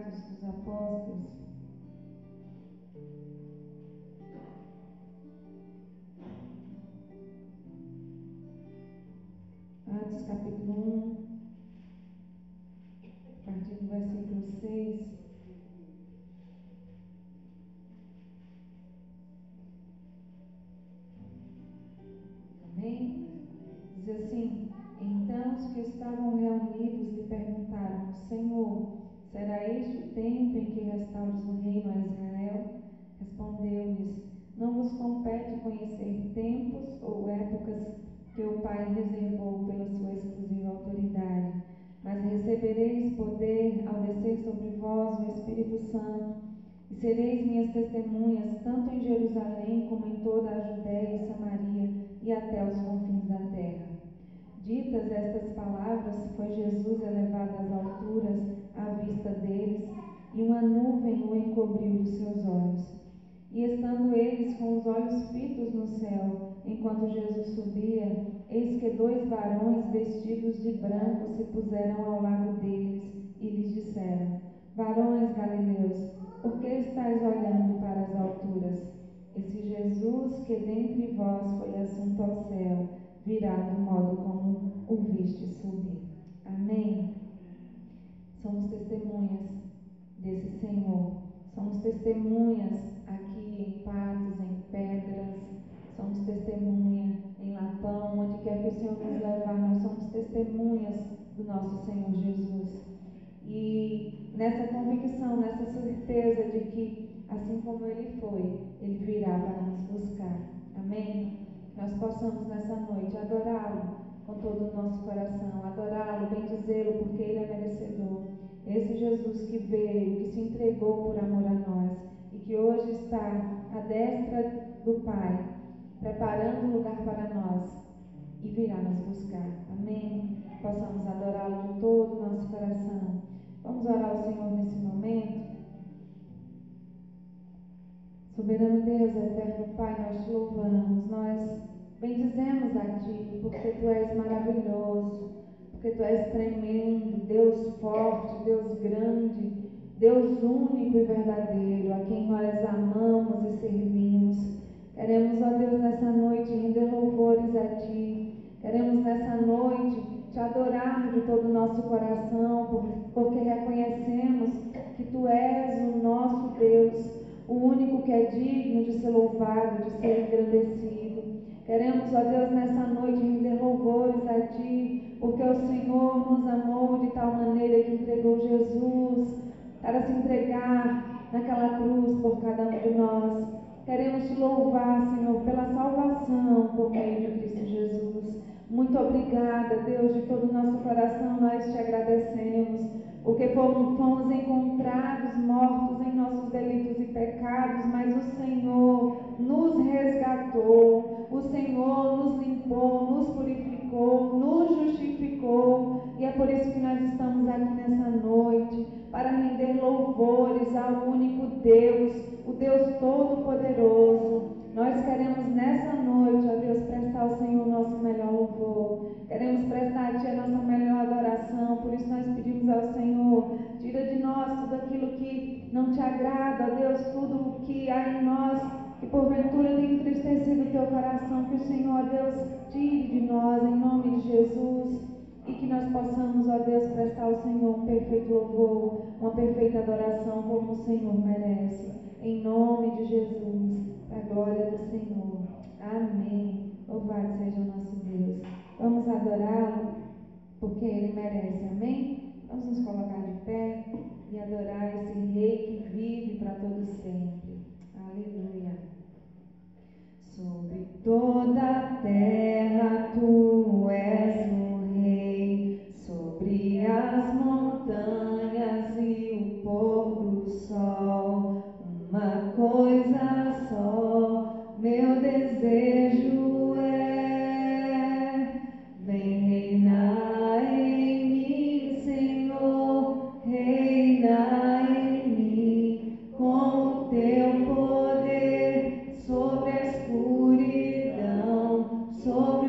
Atos dos Apóstolos. Atos capítulo 1, a partir do versículo 6. Amém? Diz assim: então os que estavam reunidos lhe perguntaram: Senhor, será este o tempo em que restaures o reino a Israel? Respondeu-lhes: não vos compete conhecer tempos ou épocas que o Pai reservou pela sua exclusiva autoridade, mas recebereis poder ao descer sobre vós o Espírito Santo, e sereis minhas testemunhas tanto em Jerusalém como em toda a Judéia e Samaria e até os confins da terra. Ditas estas palavras, foi Jesus elevado às alturas à vista deles, e uma nuvem o encobriu dos seus olhos. E estando eles com os olhos fitos no céu, enquanto Jesus subia, eis que 2 varões vestidos de branco se puseram ao lado deles e lhes disseram: varões galileus, por que estáis olhando para as alturas? Esse Jesus que dentre vós foi assunto ao céu, virá do modo como o viste subir. Amém? Somos testemunhas desse Senhor. Somos testemunhas aqui em Patos, em Pedras. Somos testemunha em Lapão, onde quer que o Senhor nos levar, nós somos testemunhas do nosso Senhor Jesus. E nessa convicção, nessa certeza de que, assim como Ele foi, Ele virá para nos buscar. Amém? Nós possamos nessa noite adorá-lo com todo o nosso coração, adorá-lo, bendizê-lo, porque Ele é merecedor. Esse Jesus que veio, que se entregou por amor a nós e que hoje está à destra do Pai, preparando lugar para nós e virá nos buscar. Amém? Possamos adorá-lo de todo o nosso coração. Vamos orar ao Senhor nesse momento. Soberano Deus, eterno Pai, nós te louvamos, nós bendizemos a Ti, porque Tu és maravilhoso, porque Tu és tremendo, Deus forte, Deus grande, Deus único e verdadeiro, a quem nós amamos e servimos. Queremos, ó Deus, nessa noite render louvores a Ti, queremos nessa noite Te adorar de todo o nosso coração, porque reconhecemos que Tu és o nosso Deus, o único que é digno de ser louvado, de ser engrandecido. Queremos, ó Deus, nessa noite render louvores a Ti, porque o Senhor nos amou de tal maneira que entregou Jesus para se entregar naquela cruz por cada um de nós. Queremos Te louvar, Senhor, pela salvação por meio de Cristo Jesus. Muito obrigada, Deus, de todo o nosso coração nós Te agradecemos, porque fomos encontrados mortos em nossos delitos e pecados, mas o Senhor nos resgatou, o Senhor nos limpou, nos purificou, nos justificou, e é por isso que nós estamos aqui nessa noite, para render louvores ao único Deus, o Deus Todo-Poderoso. Nós queremos nessa noite, ó Deus, prestar ao Senhor o nosso melhor louvor. Queremos prestar a Ti a nossa melhor adoração. Por isso nós pedimos ao Senhor, tira de nós tudo aquilo que não Te agrada, ó Deus, tudo o que há em nós, que porventura tem entristecido o Teu coração. Que o Senhor, ó Deus, tire de nós, em nome de Jesus. E que nós possamos, ó Deus, prestar ao Senhor um perfeito louvor, uma perfeita adoração, como o Senhor merece. Em nome de Jesus, para a glória do Senhor. Amém. Louvado seja o nosso Deus. Vamos adorá-lo, porque Ele merece. Amém? Vamos nos colocar de pé e adorar esse Rei que vive para todo sempre. Aleluia. Sobre toda a terra Tu és o Rei, sobre as montanhas e o pôr do sol. Uma coisa só, meu desejo é: vem reinar em mim, Senhor, reina em mim, com o Teu poder sobre a escuridão, sobre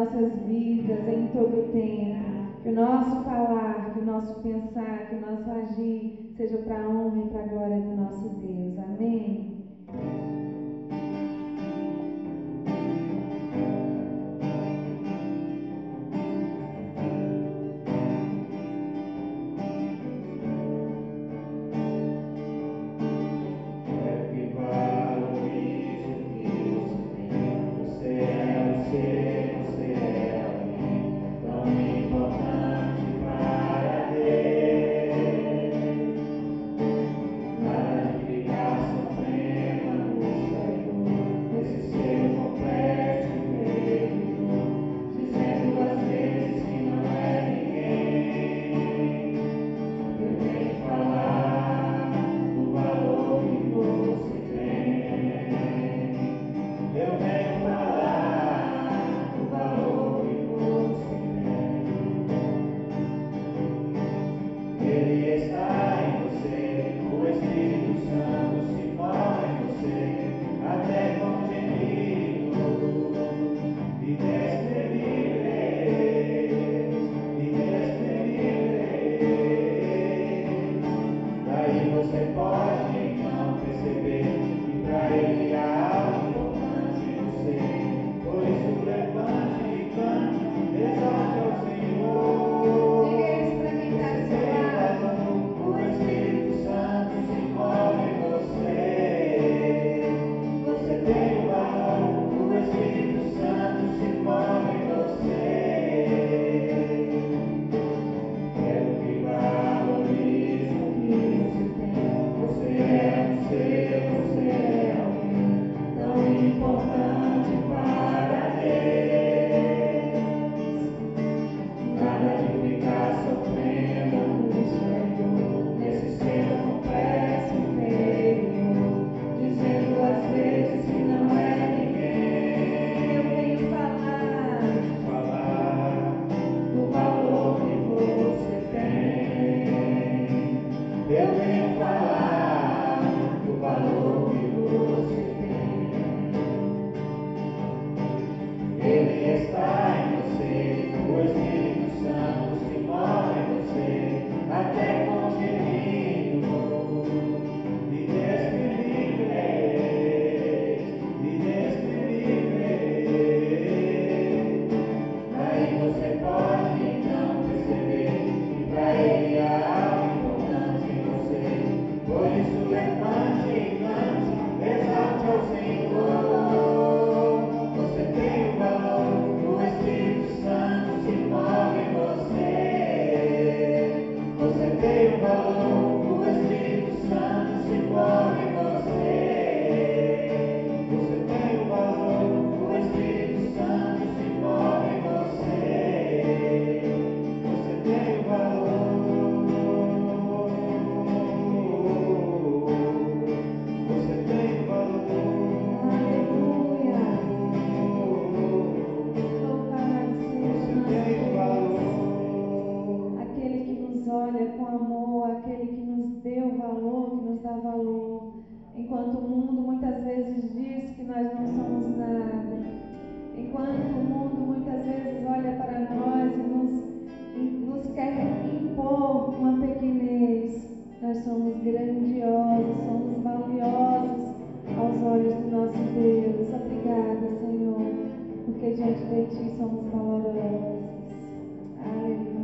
nossas vidas em todo o tempo. Que o nosso falar, que o nosso pensar, que o nosso agir seja para a honra e para a glória do nosso Deus. Amém? Enquanto o mundo muitas vezes diz que nós não somos nada, enquanto o mundo muitas vezes olha para nós e nos quer impor uma pequenez, nós somos grandiosos, somos valiosos aos olhos do nosso Deus. Obrigada, Senhor, porque diante de Ti somos valorosos. Aleluia.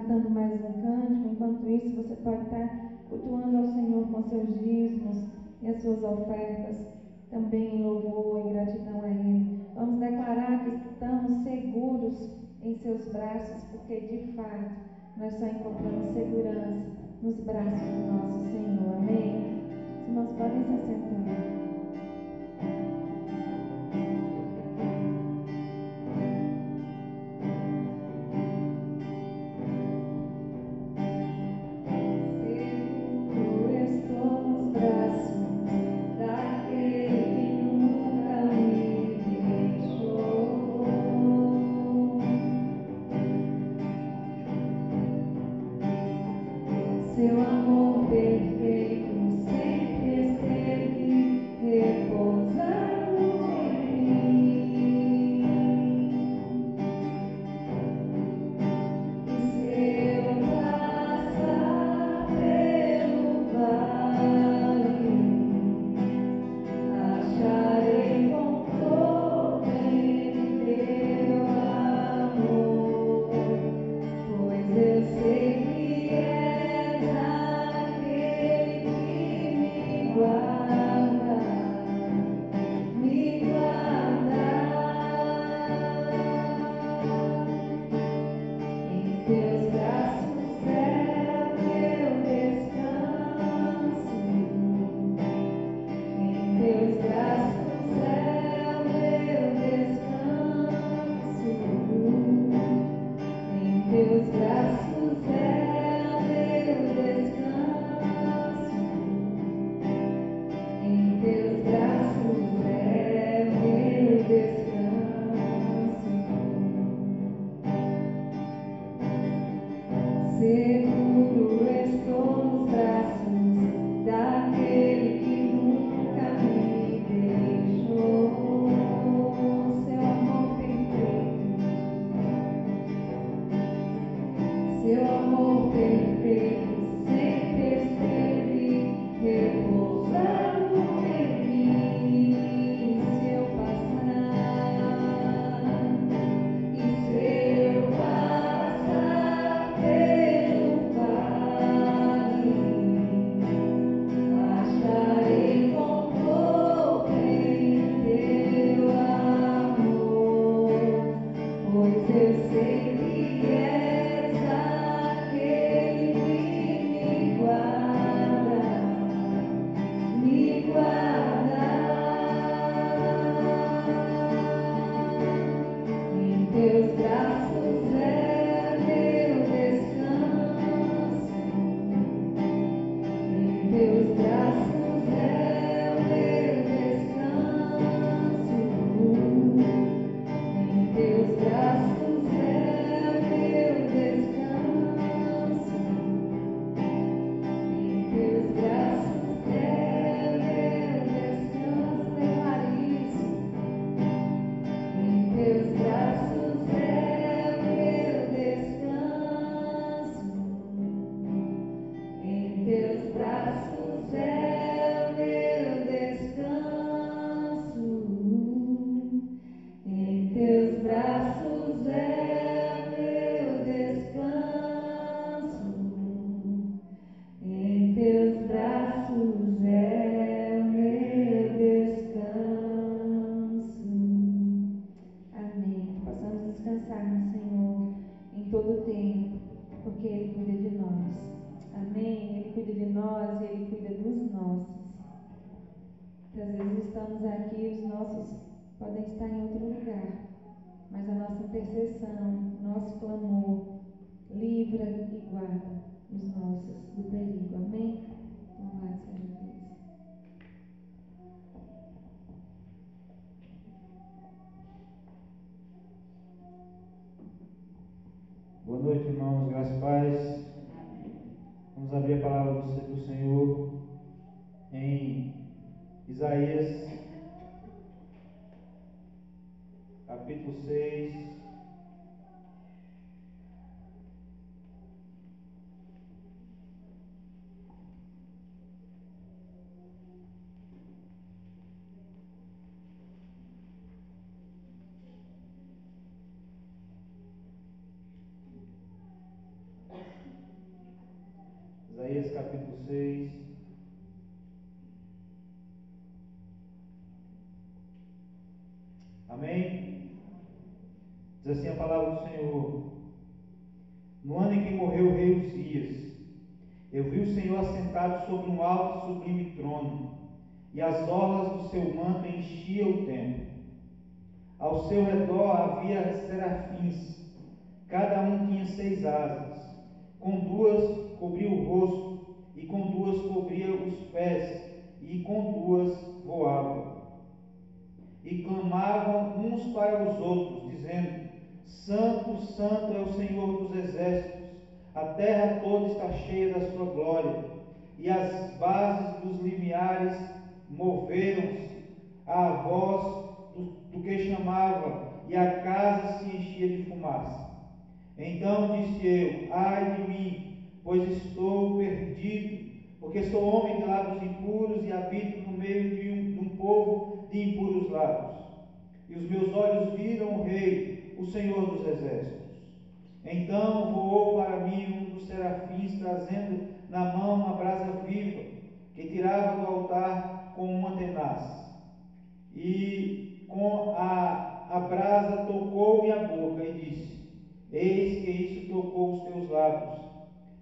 cantando mais um cântico. Enquanto isso, você pode estar cultuando ao Senhor com seus dízimos e as suas ofertas, também em louvor e gratidão a Ele. Vamos declarar que estamos seguros em seus braços, porque de fato nós só encontramos segurança nos braços do nosso Senhor. Amém? Os irmãos podem se assentar. Seu amor perfeito sempre esteve repousando em mim. E se eu passar pelo vale, acharei conforto em teu amor, pois eu sei que és aquele que me guarda, me guarda. Em teus braços é o meu descanso. Em teus braços é o meu descanso. Em teus braços é o meu descanso. Em teus braços é o meu descanso. Seguro estou nos braços daquele que nunca me deixou. Seu amor perfeito, seu amor perfeito sempre esteve repousando em mim. Se eu passar, e se eu passar pelo vale, acharei conforto em teu amor, pois eu sei que és aquele que me guarda, me guarda. Em teus braços é meu descanso. Em teus braços é o meu descanso. Em teus braços é o meu descanso. Em teus braços é o meu descanso. Declare isso. Em teus braços é o meu descanso. Em teus braços é o meu descanso. Em teus braços é o meu descanso. Em teus braços é o meu descanso. Amém. Que possamos descansar no Senhor em todo o tempo, porque Ele cuida de nós. Amém. Ele cuida de nós e Ele cuida dos nossos. Às vezes estamos aqui, os nossos podem estar em outro lugar, mas a nossa intercessão, nosso clamor, livra e guarda os nossos do perigo. Amém? Louvado seja Deus. Boa noite, irmãos, graças e paz. Vamos abrir a palavra do Senhor em Isaías, capítulo 6. Isaías capítulo 6. Amém? Diz assim a palavra do Senhor: no ano em que morreu o rei Uzias, eu vi o Senhor assentado sobre um alto e sublime trono, e as orlas do seu manto enchiam o templo. Ao seu redor havia serafins, cada um tinha 6 asas, com 2 cobria o rosto, e com 2 cobria os pés, e com 2 voavam. E clamavam uns para os outros, dizendo: Santo, Santo é o Senhor dos exércitos, a terra toda está cheia da sua glória. E as bases dos limiares moveram-se à voz do que chamava, e a casa se enchia de fumaça. Então disse eu: ai de mim, pois estou perdido, porque sou homem de lábios impuros e habito no meio de um povo de impuros lábios. E os meus olhos viram o Rei, o Senhor dos exércitos. Então voou para mim um dos serafins, trazendo na mão uma brasa viva, que tirava do altar com uma tenaz. E com a brasa tocou-me a boca e disse: eis que isso tocou os teus lábios,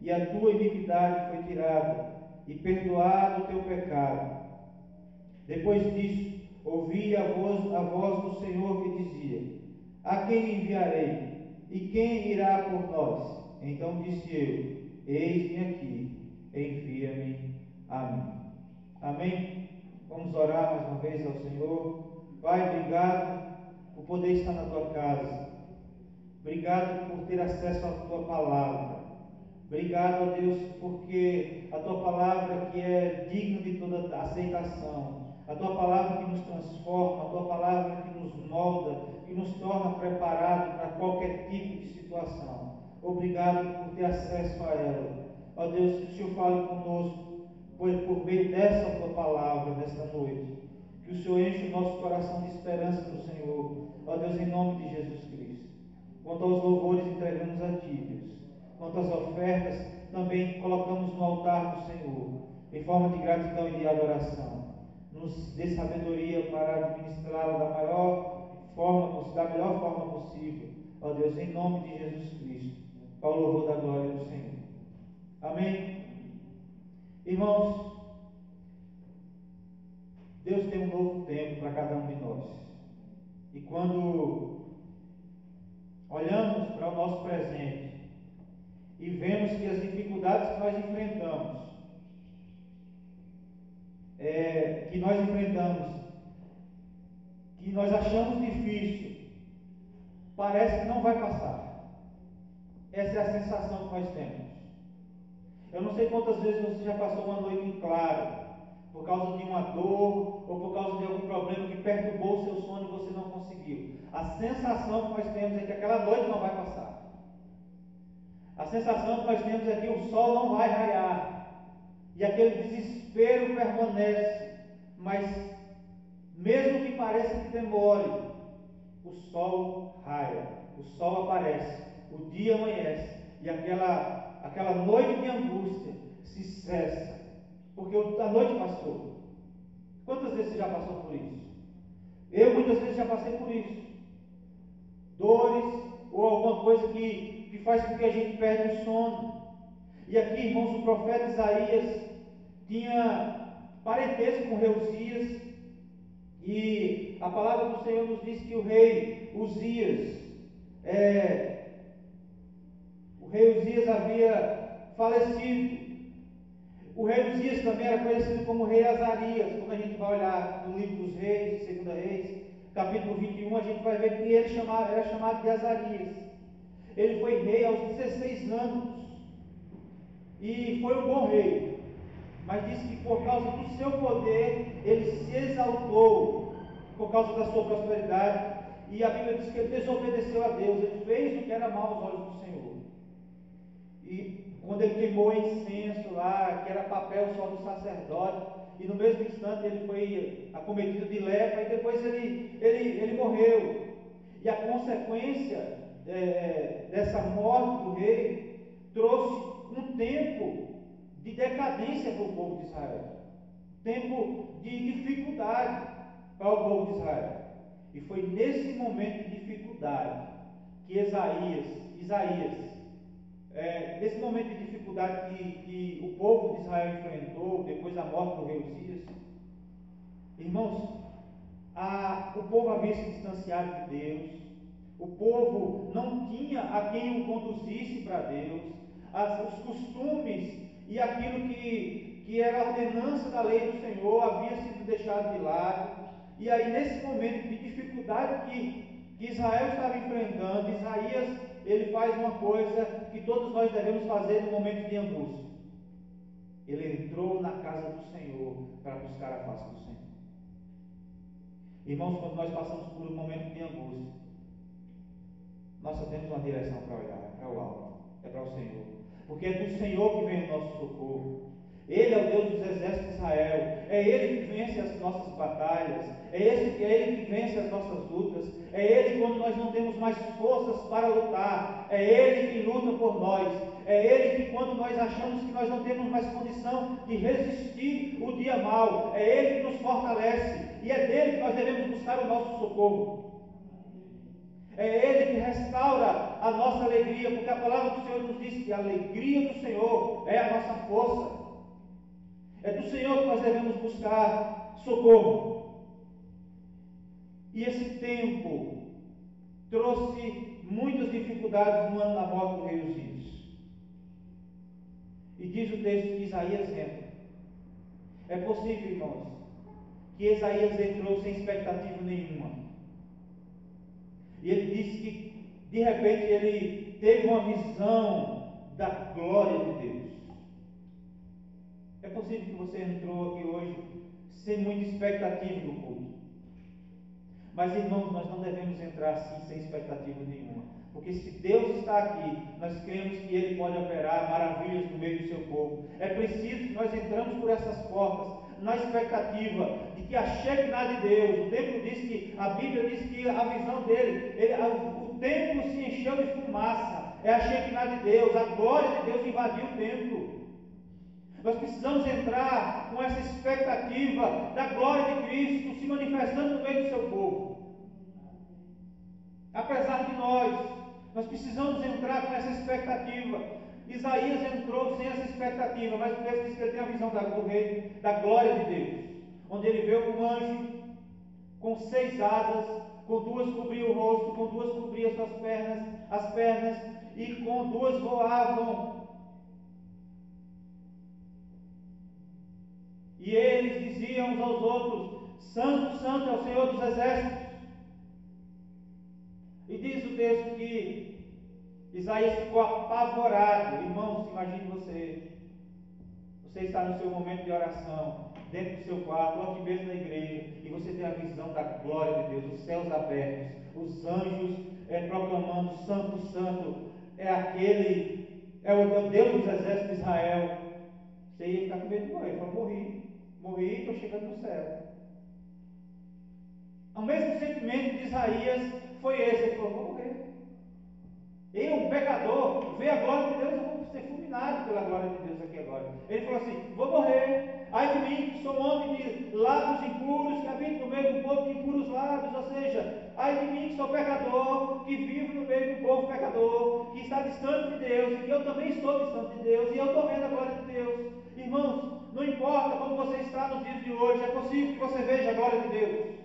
e a tua iniquidade foi tirada, e perdoado o teu pecado. Depois disso, ouvi a voz do Senhor que dizia: a quem enviarei? E quem irá por nós? Então disse eu: eis-me aqui, envia-me a mim. Amém? Vamos orar mais uma vez ao Senhor. Pai, obrigado por poder estar na tua casa. Obrigado por ter acesso à tua palavra. Obrigado, ó Deus, porque a tua palavra que é digna de toda aceitação, a tua palavra que nos transforma, a tua palavra que nos molda, que nos torna preparados para qualquer tipo de situação. Obrigado por ter acesso a ela. Ó Deus, que o Senhor fale conosco por meio dessa tua palavra nesta noite. Que o Senhor enche o nosso coração de esperança no Senhor. Ó Deus, em nome de Jesus Cristo. Quanto aos louvores, entregamos a Ti, Deus. Quanto às ofertas, também colocamos no altar do Senhor, em forma de gratidão e de adoração. Nos dê sabedoria para administrá-lo da melhor forma possível. Ó Deus, em nome de Jesus Cristo, para o louvor da glória do Senhor. Amém? Irmãos, Deus tem um novo tempo para cada um de nós. E quando olhamos para o nosso presente e vemos que as dificuldades que nós enfrentamos, que nós achamos difícil, parece que não vai passar. Essa é a sensação que nós temos. Eu não sei quantas vezes você já passou uma noite em claro, por causa de uma dor, ou por causa de algum problema que perturbou o seu sono e você não conseguiu. A sensação que nós temos é que aquela noite não vai passar. A sensação que nós temos é que o sol não vai raiar. E aquele desespero permanece. Mas, mesmo que pareça que demore, o sol raia, o sol aparece, o dia amanhece, e aquela noite de angústia se cessa, porque a noite passou. Quantas vezes você já passou por isso? Eu muitas vezes já passei por isso. Dores ou alguma coisa que faz com que a gente perde o sono. E aqui, irmãos, o profeta Isaías tinha parentesco com o rei Uzias, e a palavra do Senhor nos diz que o rei Uzias havia falecido. O rei Uzias também era conhecido como rei Azarias. Quando a gente vai olhar no livro dos reis, 2 Reis, capítulo 21, a gente vai ver que ele era chamado de Azarias. Ele foi rei aos 16 anos e foi um bom rei, mas diz que por causa do seu poder ele se exaltou, por causa da sua prosperidade, e a Bíblia diz que ele desobedeceu a Deus, ele fez o que era mal aos olhos do Senhor. E quando ele queimou incenso lá, que era papel só do sacerdote, e no mesmo instante ele foi acometido de lepra, e depois ele morreu. E a consequência dessa morte do rei trouxe um tempo de decadência para o povo de Israel, tempo de dificuldade para o povo de Israel. E foi nesse momento de dificuldade que nesse momento de dificuldade que o povo de Israel enfrentou depois da morte do rei Uzias, irmãos, o povo havia se distanciado de Deus, o povo não tinha a quem o conduzisse para Deus, os costumes e aquilo que era a ordenança da lei do Senhor havia sido deixado de lado. E aí, nesse momento de dificuldade que Israel estava enfrentando, Isaías, ele faz uma coisa que todos nós devemos fazer no momento de angústia. Ele entrou na casa do Senhor para buscar a face do Senhor. Irmãos, quando nós passamos por um momento de angústia, nós só temos uma direção para olhar, é para o alto, é para o Senhor, porque é do Senhor que vem o nosso socorro. Ele é o Deus dos exércitos de Israel, é Ele que vence as nossas batalhas, é Ele que vence as nossas lutas, é Ele quando nós não temos mais forças para lutar, é Ele que luta por nós, é Ele que quando nós achamos que nós não temos mais condição de resistir o dia mau, é Ele que nos fortalece, e é dele que nós devemos buscar o nosso socorro. É Ele que restaura a nossa alegria, porque a palavra do Senhor nos diz que a alegria do Senhor é a nossa força. É do Senhor que nós devemos buscar socorro. E esse tempo trouxe muitas dificuldades no ano da morte do rei Uzias. E diz o texto que Isaías entra. É possível, irmãos, que Isaías entrou sem expectativa nenhuma. E ele disse que, de repente, ele teve uma visão da glória de Deus. É possível que você entrou aqui hoje sem muita expectativa do culto. Mas, irmãos, nós não devemos entrar assim sem expectativa nenhuma. Porque se Deus está aqui, nós cremos que Ele pode operar maravilhas no meio do seu povo. É preciso que nós entramos por essas portas na expectativa de que a Shekinah de Deus, o templo diz que, a Bíblia diz que a visão dele, o templo se encheu de fumaça. É a Shekinah de Deus, a glória de Deus invadiu o templo. Nós precisamos entrar com essa expectativa da glória de Cristo se manifestando no meio do seu povo. Apesar de nós precisamos entrar com essa expectativa. Isaías entrou sem essa expectativa, mas o texto diz que ele tem a visão do rei, da glória de Deus, onde ele vê um anjo com 6 asas, com 2 cobria o rosto, com 2 cobria as pernas, e com 2 voavam. E eles diziam uns aos outros: Santo, Santo é o Senhor dos exércitos. E diz o texto que Isaías ficou apavorado. Irmãos, imagine você está no seu momento de oração, dentro do seu quarto, ou aqui mesmo na igreja, e você tem a visão da glória de Deus, os céus abertos, os anjos proclamando: Santo, Santo é o Deus dos exércitos de Israel. Você ia ficar com medo de morrer. Ele falou: morri e estou chegando no céu. O mesmo sentimento de Isaías foi esse. Ele falou: vou morrer. Eu, um pecador, ver a glória de Deus, eu vou ser fulminado pela glória de Deus aqui agora. Ele falou assim: vou morrer. Ai de mim, que sou homem de lábios impuros, que habito no meio do povo de impuros lábios. Ou seja, ai de mim, que sou pecador, que vivo no meio do povo pecador, que está distante de Deus, e que eu também estou distante de Deus, e eu estou vendo a glória de Deus. Irmãos, não importa como você está nos dias de hoje, é possível que você veja a glória de Deus.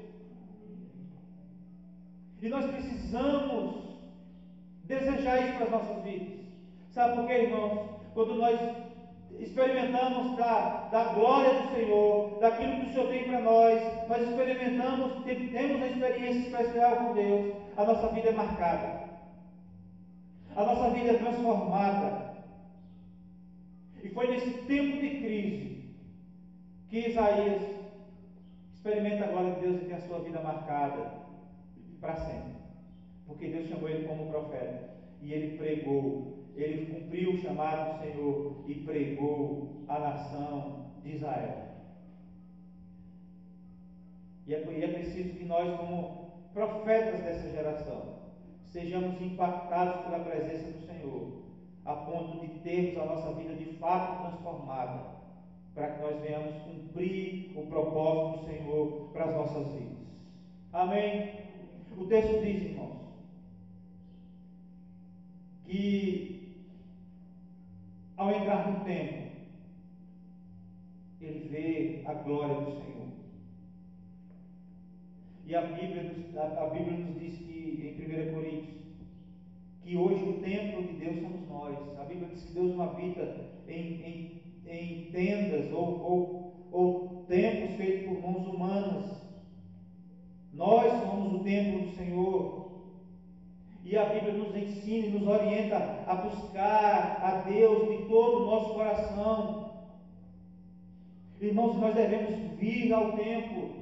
E nós precisamos desejar isso para as nossas vidas. Sabe por quê, irmãos? Quando nós experimentamos da glória do Senhor, daquilo que o Senhor tem para nós experimentamos, temos uma experiência especial com Deus, a nossa vida é marcada, a nossa vida é transformada. E foi nesse tempo de crise que Isaías experimenta a glória de Deus e tem a sua vida marcada para sempre. Porque Deus chamou ele como profeta. E ele pregou. Ele cumpriu o chamado do Senhor e pregou a nação de Israel. E é preciso que nós, como profetas dessa geração, sejamos impactados pela presença do Senhor. a ponto de termos a nossa vida de fato transformada, para que nós venhamos cumprir o propósito do Senhor para as nossas vidas. Amém? O texto diz, irmãos, que ao entrar no templo, ele vê a glória do Senhor. E a Bíblia nos diz que, em 1 Coríntios, que hoje o templo de Deus somos nós. A Bíblia diz que Deus não habita em tendas ou templos feitos por mãos humanas. Nós somos o templo do Senhor. E a Bíblia nos ensina e nos orienta a buscar a Deus de todo o nosso coração. Irmãos, nós devemos vir ao templo.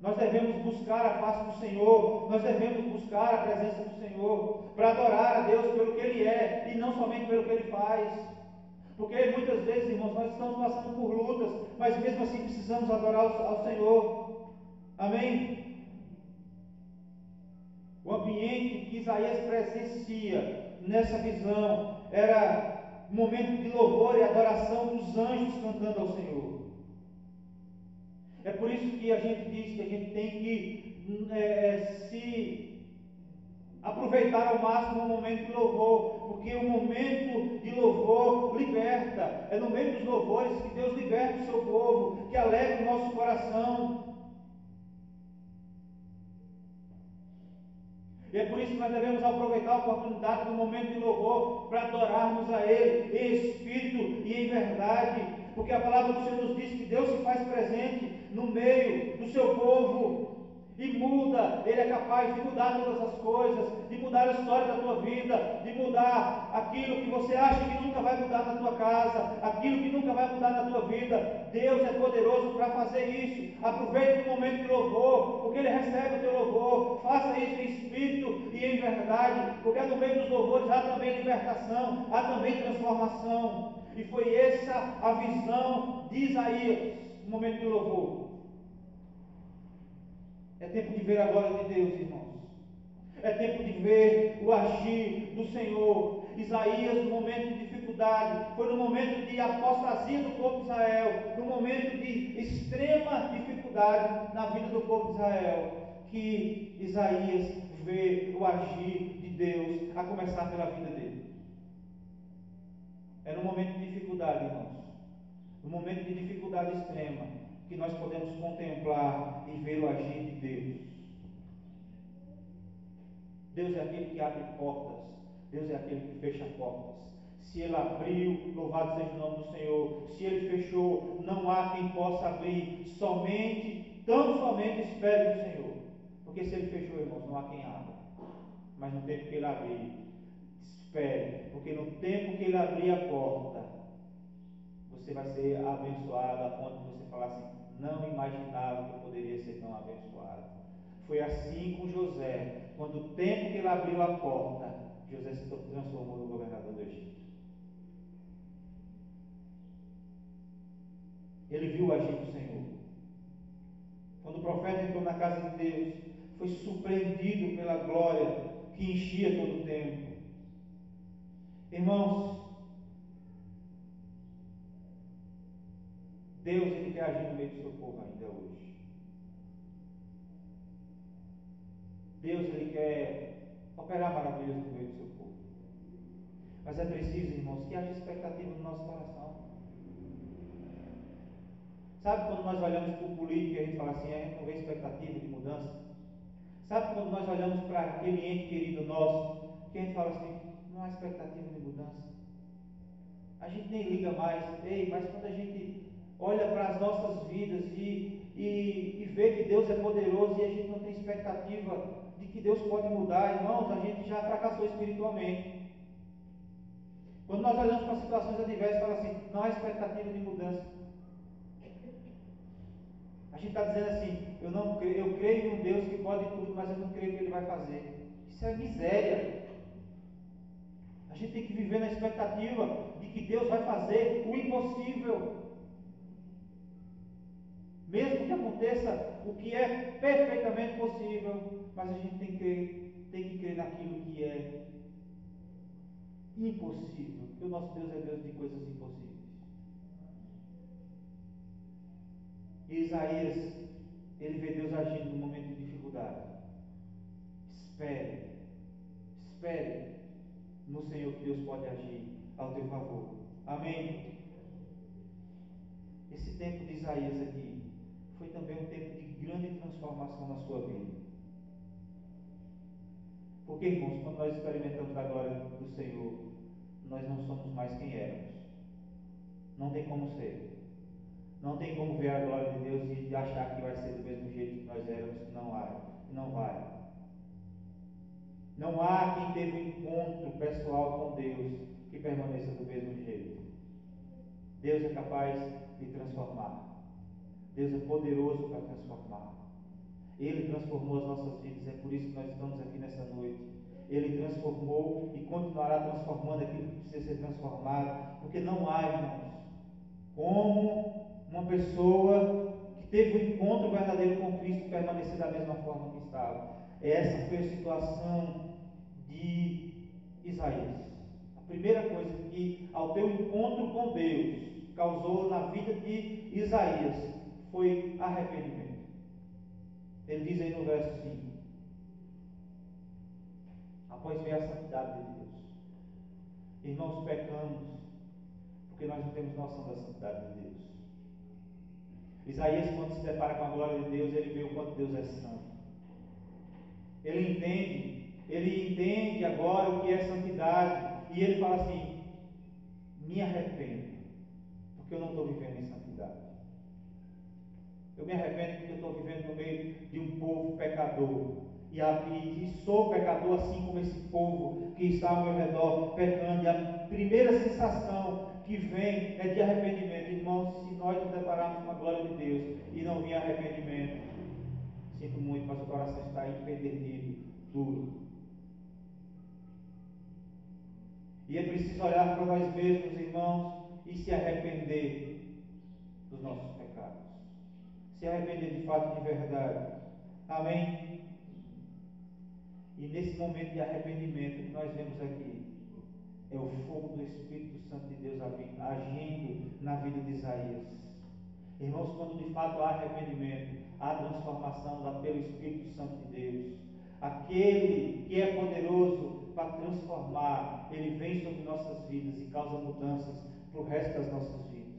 Nós devemos buscar a face do Senhor. Nós devemos buscar a presença do Senhor para adorar a Deus pelo que Ele é e não somente pelo que Ele faz. Porque muitas vezes, irmãos, nós estamos passando por lutas, mas mesmo assim precisamos adorar ao Senhor. Amém? O ambiente que Isaías presencia nessa visão era um momento de louvor e adoração dos anjos cantando ao Senhor. É por isso que a gente diz que a gente tem que se aproveitar ao máximo o momento de louvor, porque o momento de louvor liberta. É no meio dos louvores que Deus liberta o seu povo, que alegra o nosso coração. E é por isso que nós devemos aproveitar a oportunidade do momento de louvor para adorarmos a Ele em espírito e em verdade, porque a palavra do Senhor nos diz que Deus se faz presente no meio do seu povo e muda. Ele é capaz de mudar todas as coisas, de mudar a história da tua vida, de mudar aquilo que você acha que nunca vai mudar na tua casa, aquilo que nunca vai mudar na tua vida. Deus é poderoso para fazer isso. Aproveite o momento de louvor, porque Ele recebe o teu louvor. Faça isso em espírito e em verdade, porque no meio dos louvores há também libertação, há também transformação. E foi essa a visão de Isaías no momento de louvor. É tempo de ver a glória de Deus, irmãos. É tempo de ver o agir do Senhor. Isaías, no momento de dificuldade, foi no momento de apostasia do povo de Israel, no momento de extrema dificuldade na vida do povo de Israel, que Isaías vê o agir de Deus, a começar pela vida dele. É no momento de dificuldade, irmãos, no momento de dificuldade extrema, que nós podemos contemplar e ver o agir de Deus. Deus é aquele que abre portas, Deus é aquele que fecha portas. Se Ele abriu, louvado seja o nome do Senhor. Se Ele fechou, não há quem possa abrir. Tão somente espere no Senhor. Porque se Ele fechou, irmãos, não há quem abra. Mas no tempo que Ele abrir, espere, porque no tempo que Ele abrir a porta, você vai ser abençoado a ponto de você falar assim: não imaginava que eu poderia ser tão abençoado. Foi assim com José. Quando o tempo que ele abriu a porta, José se transformou no governador do Egito. Ele viu o agir do Senhor. Quando o profeta entrou na casa de Deus, foi surpreendido pela glória que enchia todo o templo. Irmãos, Deus, Ele quer agir no meio do seu povo ainda hoje. Deus, Ele quer operar maravilhas no meio do seu povo. Mas é preciso, irmãos, que haja expectativa no nosso coração. Sabe quando nós olhamos para o político e a gente fala assim: a gente não vê expectativa de mudança? Sabe quando nós olhamos para aquele ente querido nosso, que a gente fala assim: não há expectativa de mudança? A gente nem liga mais. Mas quando a gente olha para as nossas vidas e vê que Deus é poderoso e a gente não tem expectativa de que Deus pode mudar, irmãos, a gente já fracassou espiritualmente. Quando nós olhamos para situações adversas e falamos assim: não há expectativa de mudança. A gente está dizendo assim: eu creio em um Deus que pode tudo, mas eu não creio que Ele vai fazer. Isso é miséria. A gente tem que viver na expectativa de que Deus vai fazer o impossível. Mesmo que aconteça o que é perfeitamente possível, mas a gente tem que crer naquilo que é impossível, porque o nosso Deus é Deus de coisas impossíveis. E Isaías, ele vê Deus agindo no momento de dificuldade. Espere no Senhor, que Deus pode agir ao teu favor. Amém? Esse tempo de Isaías aqui foi também um tempo de grande transformação na sua vida. Porque, irmãos, quando nós experimentamos a glória do Senhor, nós não somos mais quem éramos. Não tem como ser. Não tem como ver a glória de Deus e achar que vai ser do mesmo jeito que nós éramos, que não há, que não vai. Não há quem teve um encontro pessoal com Deus que permaneça do mesmo jeito. Deus é capaz de transformar. Deus é poderoso para transformar. Ele transformou as nossas vidas, é por isso que nós estamos aqui nessa noite. Ele transformou e continuará transformando aquilo que precisa ser transformado, porque não há, irmãos, como uma pessoa que teve um encontro verdadeiro com Cristo permanecer da mesma forma que estava. Essa foi a situação de Isaías. A primeira coisa que, ao teu encontro com Deus, causou na vida de Isaías foi arrependimento. Ele diz aí no verso 5: após ver a santidade de Deus. Irmãos, pecamos porque nós não temos noção da santidade de Deus. Isaías, quando se depara com a glória de Deus, ele vê o quanto Deus é santo. Ele entende agora o que é santidade, e ele fala assim: me arrependo, porque eu não estou vivendo em santidade. Eu me arrependo porque eu estou vivendo no meio de um povo pecador. E sou pecador assim como esse povo que está ao meu redor pecando. E a primeira sensação que vem é de arrependimento. Irmãos, se nós nos depararmos com a glória de Deus e não vir arrependimento, sinto muito, mas o coração está empedernido, duro. E é preciso olhar para nós mesmos, irmãos, e se arrepender dos nossos pecados. Se arrepender de fato, de verdade. Amém? E nesse momento de arrependimento que nós vemos aqui, é o fogo do Espírito Santo de Deus agindo na vida de Isaías. Irmãos, quando de fato há arrependimento, há transformação pelo Espírito Santo de Deus. Aquele que é poderoso para transformar, ele vem sobre nossas vidas e causa mudanças para o resto das nossas vidas.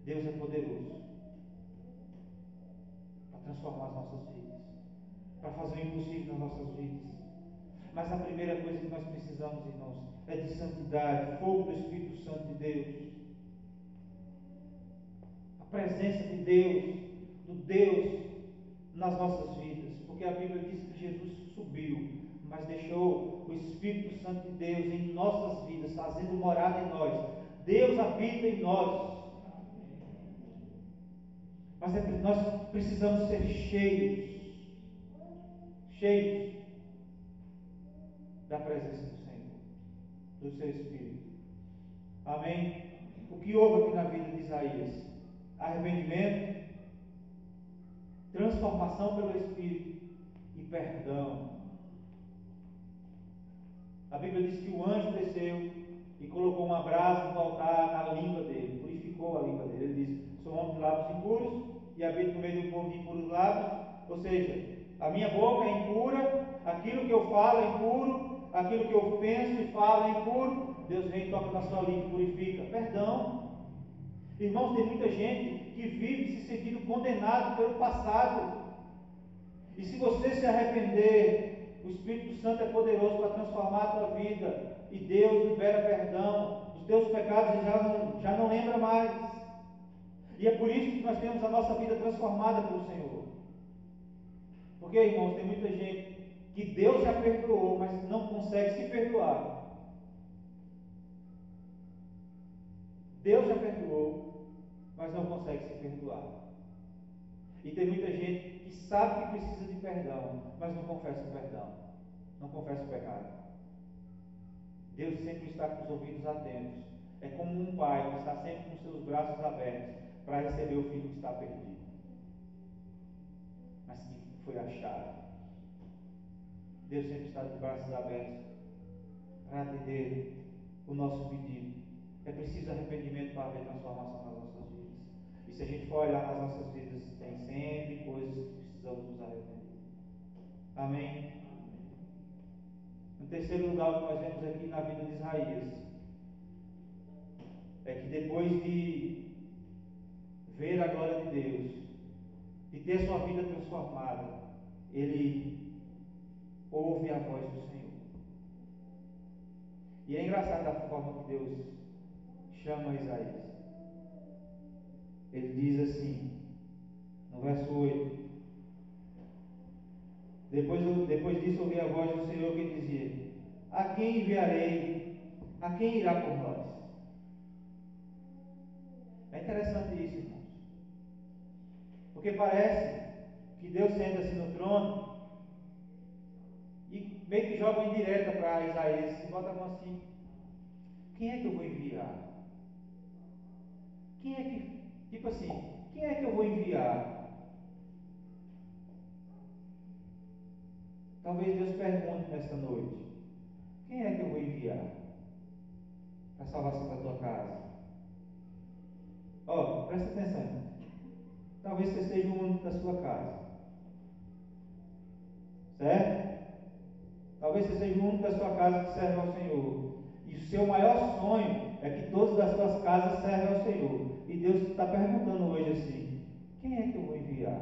Deus é poderoso para transformar as nossas vidas, para fazer o impossível nas nossas vidas. Mas a primeira coisa que nós precisamos, irmãos, é de santidade, fogo do Espírito Santo de Deus. A presença de Deus, do Deus nas nossas vidas. Porque a Bíblia diz que Jesus subiu, mas deixou o Espírito Santo de Deus em nossas vidas, fazendo morada em nós. Deus habita em nós. Mas nós precisamos ser cheios da presença do Senhor, do seu Espírito. Amém? O que houve aqui na vida de Isaías? Arrependimento, transformação pelo Espírito e perdão. A Bíblia diz que o anjo desceu e colocou uma brasa no altar na língua dele, purificou a língua dele. Ele diz: sou homem de lábios impuros e habito no meio do povo de impuros lábios. Ou seja, a minha boca é impura, aquilo que eu falo é impuro, aquilo que eu penso e falo é impuro. Deus vem e toca na sua língua e purifica. Perdão. Irmãos, tem muita gente que vive se sentindo condenado pelo passado. E se você se arrepender, o Espírito Santo é poderoso para transformar a tua vida. E Deus libera perdão. Os teus pecados já não lembra mais. E é por isso que nós temos a nossa vida transformada pelo Senhor. Porque, irmãos, tem muita gente que Deus já perdoou, mas não consegue se perdoar. Deus já perdoou, mas não consegue se perdoar. E tem muita gente que sabe que precisa de perdão, mas não confessa o perdão, não confessa o pecado. Deus sempre está com os ouvidos atentos. É como um pai que está sempre com seus braços abertos para receber o filho que está perdido, mas que foi achado. Deus sempre está de braços abertos para atender o nosso pedido. É preciso arrependimento para haver transformação nas nossas vidas. E se a gente for olhar nas nossas vidas, tem sempre coisas que precisamos nos arrepender. Amém? No terceiro lugar, o que nós vemos aqui na vida de Isaías é que depois de ver a glória de Deus, de ter sua vida transformada, ele ouve a voz do Senhor. E é engraçado a forma que Deus chama Isaías. Ele diz assim, no verso 8: Depois disso ouvi a voz do Senhor que dizia: a quem enviarei? A quem irá por nós? É interessante isso, irmãos, porque parece que Deus senta-se no trono e meio que joga uma indireta para Isaías e bota a mão assim: quem é que eu vou enviar? Quem é que, tipo assim, quem é que eu vou enviar? Talvez Deus pergunte nesta noite: quem é que eu vou enviar para a salvação da tua casa? Ó, presta atenção. Talvez você seja o único da sua casa, certo? Talvez você seja o único da sua casa que serve ao Senhor. E o seu maior sonho é que todos das suas casas servem ao Senhor. E Deus está perguntando hoje assim: quem é que eu vou enviar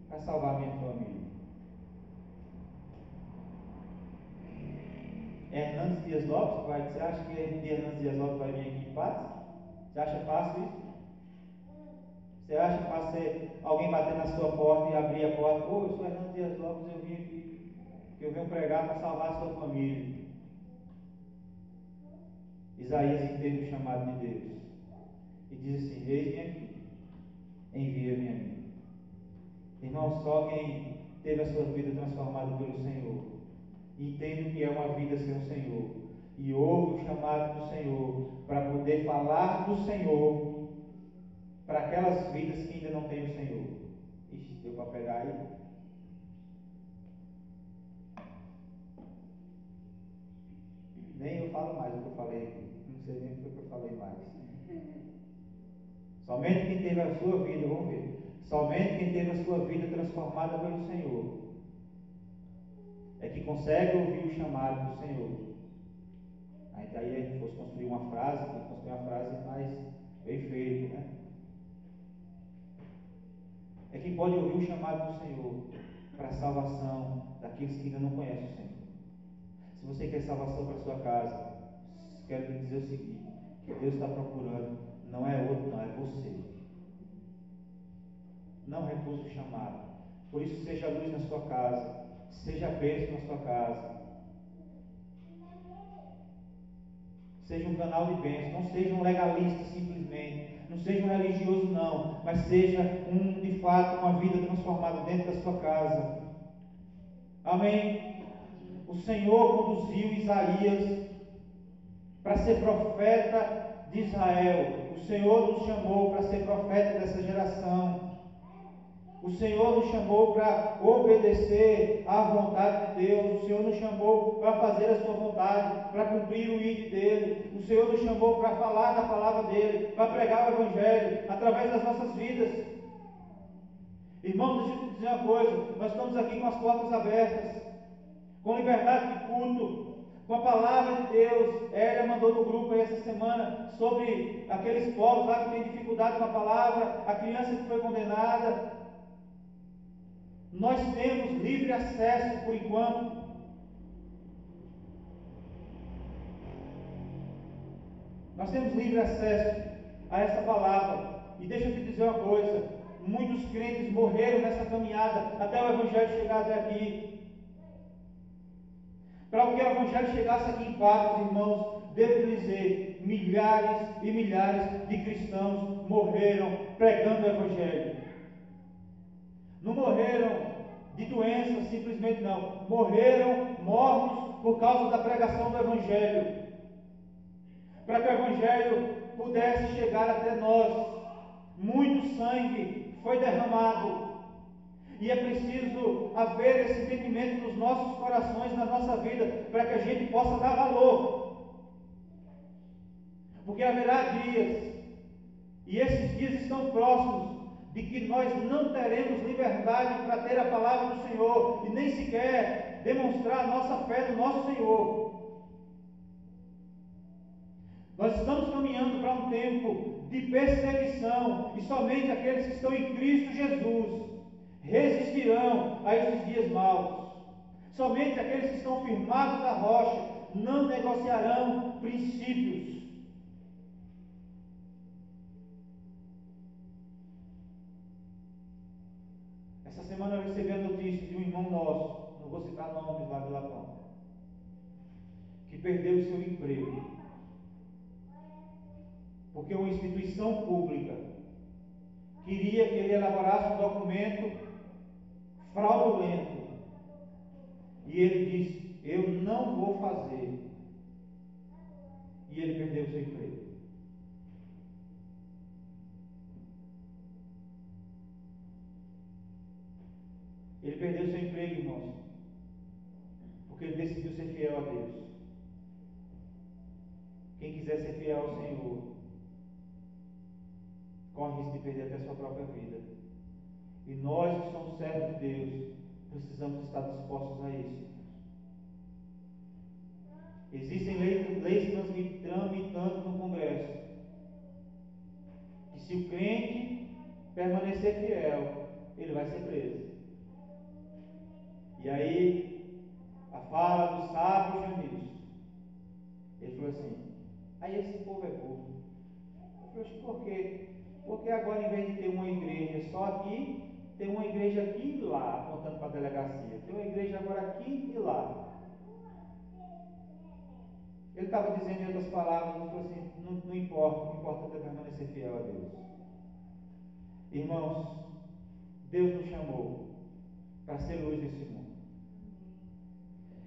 para salvar a minha família? É Hernandes Dias Lopes que vai? Você acha que Hernandes Dias Lopes vai vir aqui em paz? Você acha fácil isso? Você acha fácil alguém bater na sua porta e abrir a porta? Pô, eu sou Hernandes Dias Lopes, eu vim aqui, que eu venho pregar para salvar a sua família. Isaías entende o chamado de Deus e diz assim: eis-me aqui, envia-me a mim. Irmão, só quem teve a sua vida transformada pelo Senhor entende o que é uma vida sem o Senhor e ouve o chamado do Senhor para poder falar do Senhor para aquelas vidas que ainda não têm o Senhor. Ixi, deu para pegar aí? Nem eu falo mais o que eu falei aqui. Não sei nem o que eu falei mais. Somente quem teve a sua vida, vamos ver, somente quem teve a sua vida transformada pelo Senhor é que consegue ouvir o chamado do Senhor. Aí a gente fosse construir uma frase, tem que construir uma frase mais bem feita, né? É quem pode ouvir o chamado do Senhor para a salvação daqueles que ainda não conhecem o Senhor. Se você quer salvação para a sua casa, quero lhe dizer o seguinte: que Deus está procurando, não é outro, não, é você. Não recuse o chamado. Por isso, seja luz na sua casa, seja bênção na sua casa, seja um canal de bênção, não seja um legalista simplesmente, não seja um religioso não, mas seja de fato uma vida transformada dentro da sua casa. Amém? O Senhor conduziu Isaías para ser profeta de Israel. O Senhor nos chamou para ser profeta dessa geração. O Senhor nos chamou para obedecer à vontade de Deus. O Senhor nos chamou para fazer a sua vontade, para cumprir o ID dele. O Senhor nos chamou para falar da palavra dele, para pregar o Evangelho através das nossas vidas. Irmãos, deixa eu te dizer uma coisa: nós estamos aqui com as portas abertas, com liberdade de culto, com a palavra de Deus. Ela mandou no grupo aí essa semana sobre aqueles povos lá que têm dificuldade com a palavra, a criança que foi condenada. Nós temos livre acesso por enquanto. Nós temos livre acesso a essa palavra. E deixa eu te dizer uma coisa: muitos crentes morreram nessa caminhada até o Evangelho chegar até aqui. Para que o Evangelho chegasse aqui em Patos, irmãos, devo dizer, milhares e milhares de cristãos morreram pregando o Evangelho. Não morreram de doença simplesmente não, morreram mortos por causa da pregação do Evangelho. Para que o Evangelho pudesse chegar até nós, muito sangue foi derramado. E é preciso haver esse entendimento nos nossos corações, na nossa vida, para que a gente possa dar valor. Porque haverá dias, e esses dias estão próximos, de que nós não teremos liberdade para ter a palavra do Senhor, e nem sequer demonstrar a nossa fé no nosso Senhor. Nós estamos caminhando para um tempo de perseguição, e somente aqueles que estão em Cristo Jesus resistirão a esses dias maus. Somente aqueles que estão firmados na rocha não negociarão princípios. Essa semana eu recebi a notícia de um irmão nosso, não vou citar nomes lá do Lapão, que perdeu o seu emprego, porque uma instituição pública queria que ele elaborasse um documento fraudulento, e ele disse: eu não vou fazer, e ele perdeu o seu emprego. Ele perdeu seu emprego, irmãos, porque ele decidiu ser fiel a Deus. Quem quiser ser fiel ao Senhor, corre risco de perder até a sua própria vida. E nós que somos servos de Deus, precisamos estar dispostos a isso. Existem leis tramitando no Congresso, que se o crente permanecer fiel, ele vai ser preso. E aí, a fala do sábio Janilson, ele falou assim: aí esse povo é burro. Eu falei: por quê? Porque agora, em vez de ter uma igreja só aqui, tem uma igreja aqui e lá, apontando para a delegacia. Tem uma igreja agora aqui e lá. Ele estava dizendo em outras palavras, ele falou assim: não importa, o que importa é permanecer fiel a Deus. Irmãos, Deus nos chamou para ser luz nesse mundo.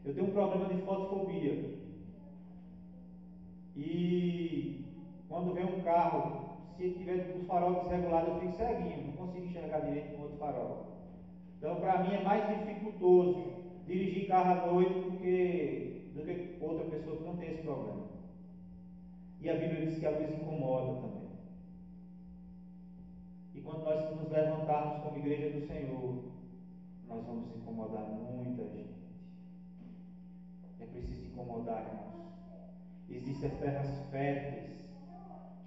Eu tenho um problema de fotofobia. E quando vem um carro, se tiver o farol desregulado, eu fico ceguinho, não consigo enxergar direito com outro farol. Então, para mim é mais dificultoso dirigir carro à noite do que outra pessoa que não tem esse problema. E a Bíblia diz que a luz incomoda também. E quando nós nos levantarmos como igreja do Senhor, nós vamos incomodar muita gente. É preciso incomodar, irmãos. Existem terras férteis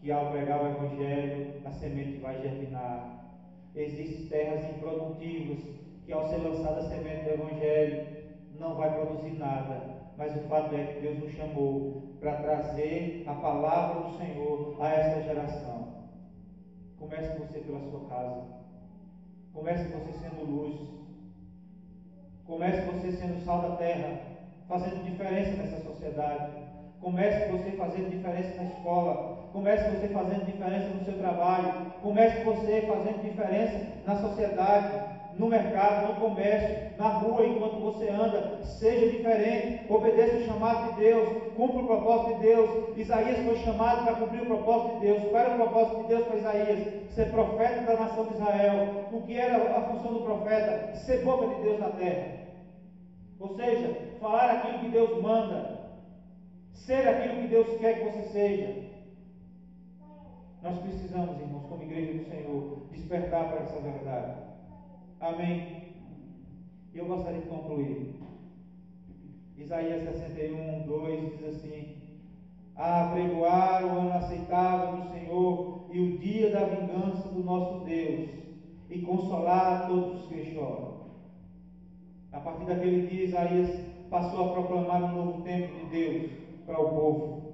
que, ao pregar o Evangelho, a semente vai germinar. Existem terras improdutivas que, ao ser lançada a semente do Evangelho, não vai produzir nada. Mas o fato é que Deus nos chamou para trazer a palavra do Senhor a esta geração. Comece você pela sua casa. Comece você sendo luz. Comece você sendo sal da terra, fazendo diferença nessa sociedade. Comece você fazendo diferença na escola. Comece você fazendo diferença no seu trabalho. Comece você fazendo diferença na sociedade, no mercado, no comércio, na rua, enquanto você anda. Seja diferente, obedeça o chamado de Deus, cumpra o propósito de Deus. Isaías foi chamado para cumprir o propósito de Deus. Qual era o propósito de Deus para Isaías? Ser profeta da nação de Israel. O que era a função do profeta? Ser boca de Deus na terra. Ou seja, falar aquilo que Deus manda, ser aquilo que Deus quer que você seja. Nós precisamos, irmãos, como igreja do Senhor, despertar para essa verdade. Amém? E eu gostaria de concluir. Isaías 61, 2 diz assim: a apregoar o ano aceitável do Senhor e o dia da vingança do nosso Deus, e consolar todos os que choram. A partir daquele dia, Isaías passou a proclamar um novo tempo de Deus para o povo,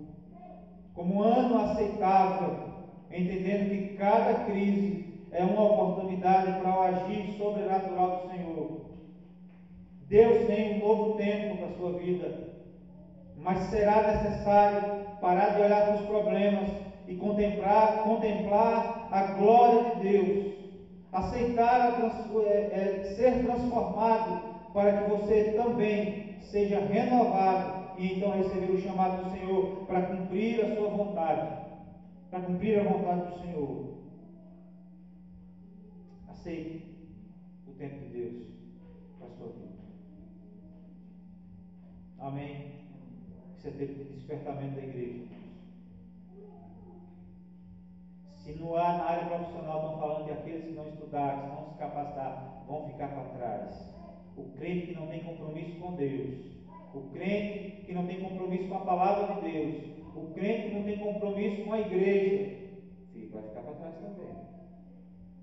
como um ano aceitável, entendendo que cada crise é uma oportunidade para o agir sobrenatural do Senhor. Deus tem um novo tempo para a sua vida, mas será necessário parar de olhar para os problemas e contemplar a glória de Deus, aceitar ser transformado, para que você também seja renovado e então receber o chamado do Senhor para cumprir a sua vontade, para cumprir a vontade do Senhor. Aceite o tempo de Deus para a sua vida. Amém? Isso é tempo de despertamento da igreja. Se não há na área profissional, estão falando que aqueles que não estudarem, que não se capacitar, vão ficar para trás. O crente que não tem compromisso com Deus, o crente que não tem compromisso com a palavra de Deus, o crente que não tem compromisso com a igreja, vai ficar para trás também,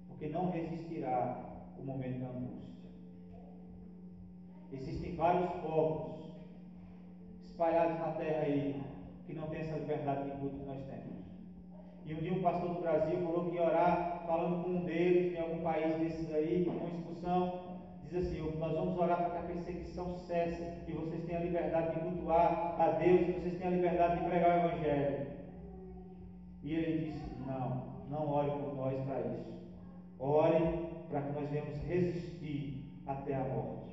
porque não resistirá o momento da angústia. Existem vários povos espalhados na terra aí que não têm essa liberdade de culto que nós temos. E um dia um pastor do Brasil falou que ia orar, falando com um deles, em algum país desses aí, com expulsão, diz assim: nós vamos orar para que a perseguição cesse e vocês tenham a liberdade de cultuar a Deus e vocês tenham a liberdade de pregar o Evangelho. E ele disse: não ore por nós para isso. Ore para que nós venhamos resistir até a morte.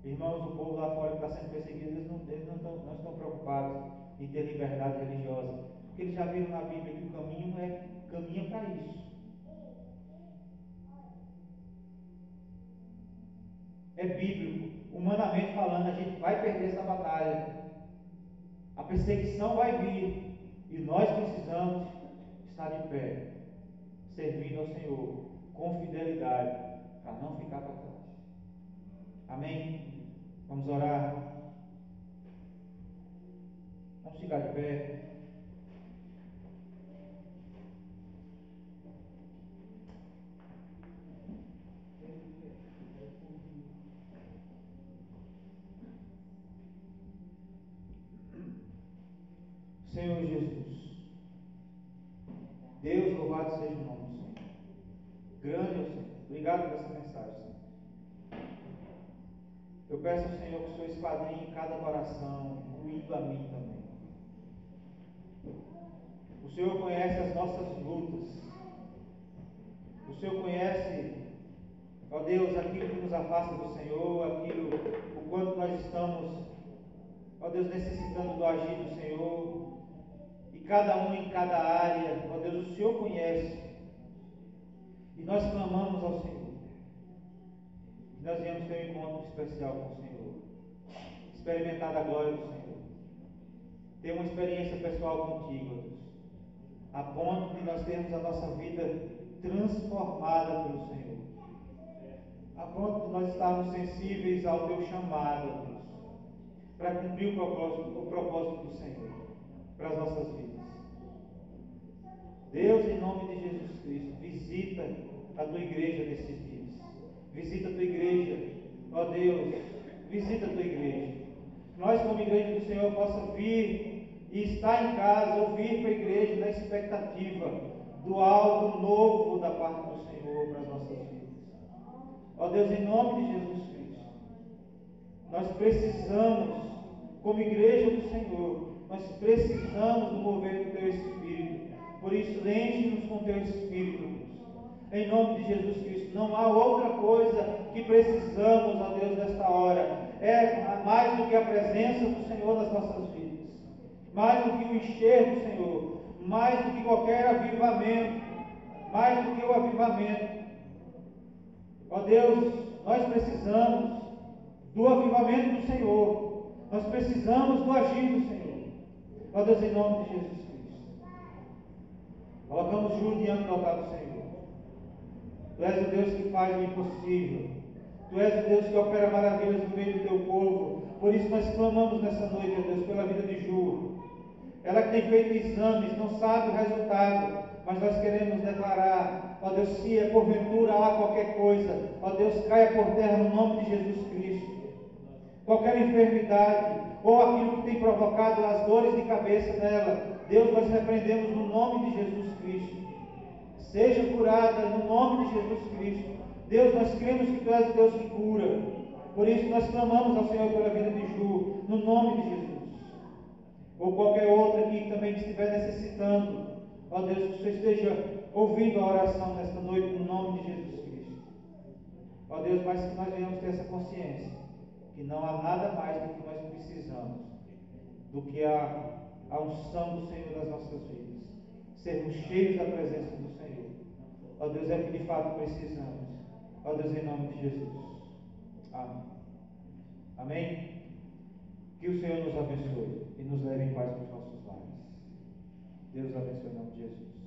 Irmãos, o povo lá fora que está sendo perseguido, eles não estão preocupados em ter liberdade religiosa, porque eles já viram na Bíblia que o caminho caminha para isso. É bíblico. Humanamente falando, a gente vai perder essa batalha. A perseguição vai vir e nós precisamos estar de pé, servindo ao Senhor com fidelidade, para não ficar para trás. Amém? Vamos orar. Vamos ficar de pé. Senhor Jesus, Deus, louvado seja o nome do Senhor. Grande é o Senhor. Obrigado por essa mensagem, Senhor. Eu peço ao Senhor que o Senhor esquadrinhe cada coração, incluindo a mim também. O Senhor conhece as nossas lutas. O Senhor conhece, ó Deus, aquilo que nos afasta do Senhor, o quanto nós estamos, ó Deus, necessitando do agir do Senhor. E cada um em cada área, ó Deus, o Senhor conhece. E nós clamamos ao Senhor. E nós viemos ter um encontro especial com o Senhor. Experimentar a glória do Senhor. Ter uma experiência pessoal contigo, ó Deus. A ponto de nós termos a nossa vida transformada pelo Senhor. A ponto de nós estarmos sensíveis ao teu chamado, ó Deus. Para cumprir o propósito do Senhor para as nossas vidas. Deus, em nome de Jesus Cristo, visita a tua igreja nesses dias. Visita a tua igreja, ó Deus, visita a tua igreja. Nós, como igreja do Senhor, possa vir e estar em casa, ou vir para a igreja na expectativa do algo novo da parte do Senhor para as nossas vidas. Ó Deus, em nome de Jesus Cristo, nós precisamos, como igreja do Senhor, nós precisamos do mover do teu Espírito. Por isso, enche-nos com teu Espírito, Deus. Em nome de Jesus Cristo, não há outra coisa que precisamos, ó Deus, nesta hora. É mais do que a presença do Senhor nas nossas vidas, mais do que o encher do Senhor, mais do que qualquer avivamento, mais do que o avivamento. Ó Deus, nós precisamos do avivamento do Senhor, nós precisamos do agir do Senhor. Ó Deus, em nome de Jesus Cristo, colocamos Júlio diante do altar do Senhor. Tu és o Deus que faz o impossível. Tu és o Deus que opera maravilhas no meio do teu povo. Por isso nós clamamos nessa noite, ó Deus, pela vida de Ju. Ela que tem feito exames, não sabe o resultado, mas nós queremos declarar, ó Deus, se porventura há qualquer coisa, ó Deus, caia por terra no nome de Jesus Cristo. Qualquer enfermidade, ou aquilo que tem provocado as dores de cabeça nela, Deus, nós repreendemos no nome de Jesus Cristo. Seja curada no nome de Jesus Cristo. Deus, nós cremos que Tu és o Deus que cura. Por isso nós clamamos ao Senhor pela vida de Ju, no nome de Jesus. Ou qualquer outra aqui que também estiver necessitando, ó Deus, que o Senhor esteja ouvindo a oração nesta noite, no nome de Jesus Cristo. Ó Deus, mas que nós venhamos ter essa consciência, que não há nada mais do que nós precisamos, do que a unção do Senhor nas nossas vidas. Sermos cheios da presença do Senhor. Ó Deus, é o que de fato precisamos. Ó Deus, em nome de Jesus. Amém. Amém? Que o Senhor nos abençoe e nos leve em paz para os nossos lares. Deus abençoe em nome de Jesus.